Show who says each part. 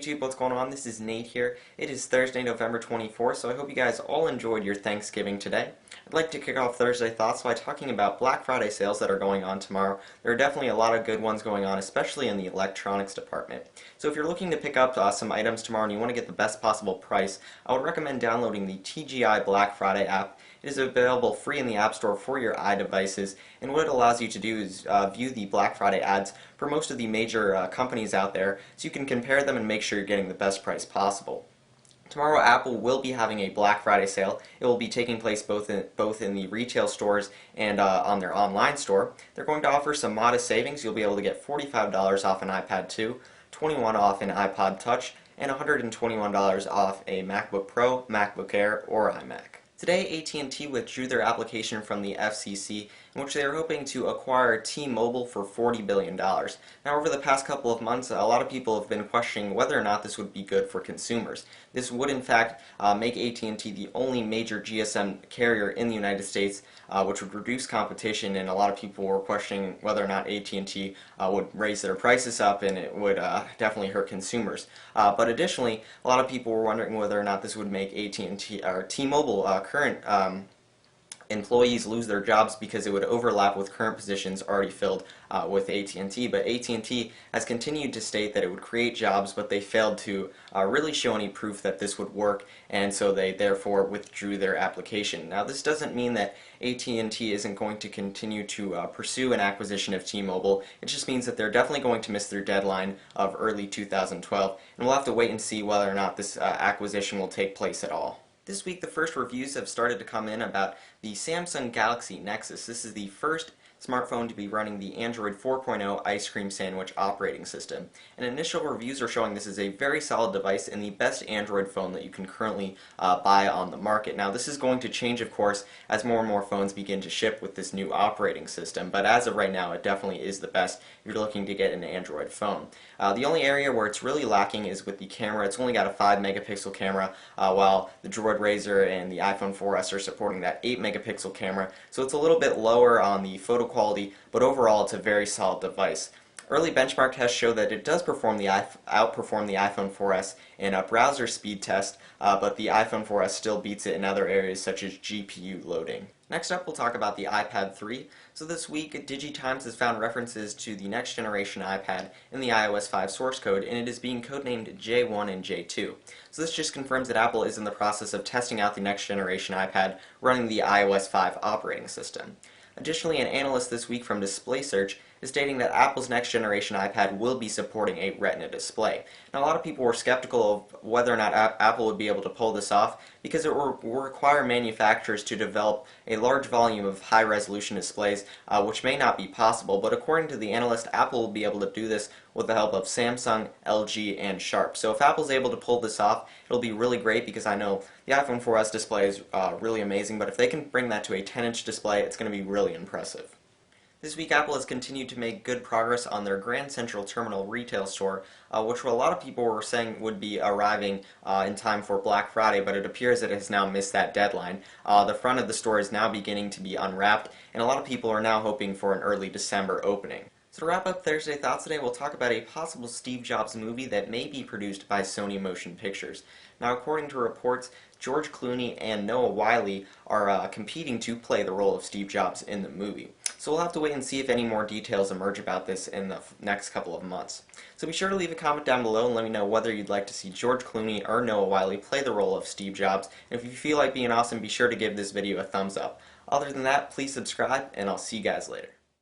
Speaker 1: YouTube, what's going on? This is Nate here. It is Thursday, November 24th, so I hope you guys all enjoyed your Thanksgiving today. I'd like to kick off Thursday Thoughts by talking about Black Friday sales that are going on tomorrow. There are definitely a lot of good ones going on, especially in the electronics department. So if you're looking to pick up some items tomorrow and you want to get the best possible price, I would recommend downloading the TGI Black Friday app. It is available free in the App Store for your iDevices, and what it allows you to do is view the Black Friday ads for most of the major companies out there, so you can compare them and make sure you're getting the best price possible. Tomorrow Apple will be having a Black Friday sale. It will be taking place both in the retail stores and on their online store. They're going to offer some modest savings. You'll be able to get $45 off an iPad 2, $21 off an iPod Touch, and $121 off a MacBook Pro, MacBook Air, or iMac. Today, AT&T withdrew their application from the FCC, in which they are hoping to acquire T-Mobile for $40 billion. Now, over the past couple of months, a lot of people have been questioning whether or not this would be good for consumers. This would, in fact, make AT&T the only major GSM carrier in the United States, which would reduce competition, and a lot of people were questioning whether or not AT&T would raise their prices up, and it would definitely hurt consumers. But additionally, a lot of people were wondering whether or not this would make AT&T or T-Mobile current employees lose their jobs because it would overlap with current positions already filled with AT&T. But AT&T has continued to state that it would create jobs, but they failed to really show any proof that this would work, and so they therefore withdrew their application. Now, this doesn't mean that AT&T isn't going to continue to pursue an acquisition of T-Mobile. It just means that they're definitely going to miss their deadline of early 2012, and we'll have to wait and see whether or not this acquisition will take place at all. This week, the first reviews have started to come in about the Samsung Galaxy Nexus. This is the first smartphone to be running the Android 4.0 Ice Cream Sandwich operating system. And initial reviews are showing this is a very solid device and the best Android phone that you can currently buy on the market. Now, this is going to change, of course, as more and more phones begin to ship with this new operating system, but as of right now, it definitely is the best if you're looking to get an Android phone. The only area where it's really lacking is with the camera. It's only got a 5-megapixel camera, while the Droid Razr and the iPhone 4S are supporting that 8-megapixel camera, so it's a little bit lower on the photo quality, but overall it's a very solid device. Early benchmark tests show that it does outperform the iPhone 4S in a browser speed test, but the iPhone 4S still beats it in other areas such as GPU loading. Next up, we'll talk about the iPad 3. So this week, DigiTimes has found references to the next generation iPad in the iOS 5 source code, and it is being codenamed J1 and J2. So this just confirms that Apple is in the process of testing out the next generation iPad running the iOS 5 operating system. Additionally, an analyst this week from DisplaySearch is stating that Apple's next generation iPad will be supporting a Retina display. Now, a lot of people were skeptical of whether or not Apple would be able to pull this off because it will require manufacturers to develop a large volume of high-resolution displays, which may not be possible, but according to the analyst, Apple will be able to do this with the help of Samsung, LG, and Sharp. So if Apple's able to pull this off, it'll be really great because I know the iPhone 4S display is really amazing, but if they can bring that to a 10-inch display, it's going to be really impressive. This week, Apple has continued to make good progress on their Grand Central Terminal retail store, which a lot of people were saying would be arriving in time for Black Friday, but it appears that it has now missed that deadline. The front of the store is now beginning to be unwrapped, and a lot of people are now hoping for an early December opening. So to wrap up Thursday Thoughts today, we'll talk about a possible Steve Jobs movie that may be produced by Sony Motion Pictures. Now, according to reports, George Clooney and Noah Wyle are competing to play the role of Steve Jobs in the movie. So we'll have to wait and see if any more details emerge about this in the next couple of months. So be sure to leave a comment down below and let me know whether you'd like to see George Clooney or Noah Wyle play the role of Steve Jobs. And if you feel like being awesome, be sure to give this video a thumbs up. Other than that, please subscribe, and I'll see you guys later.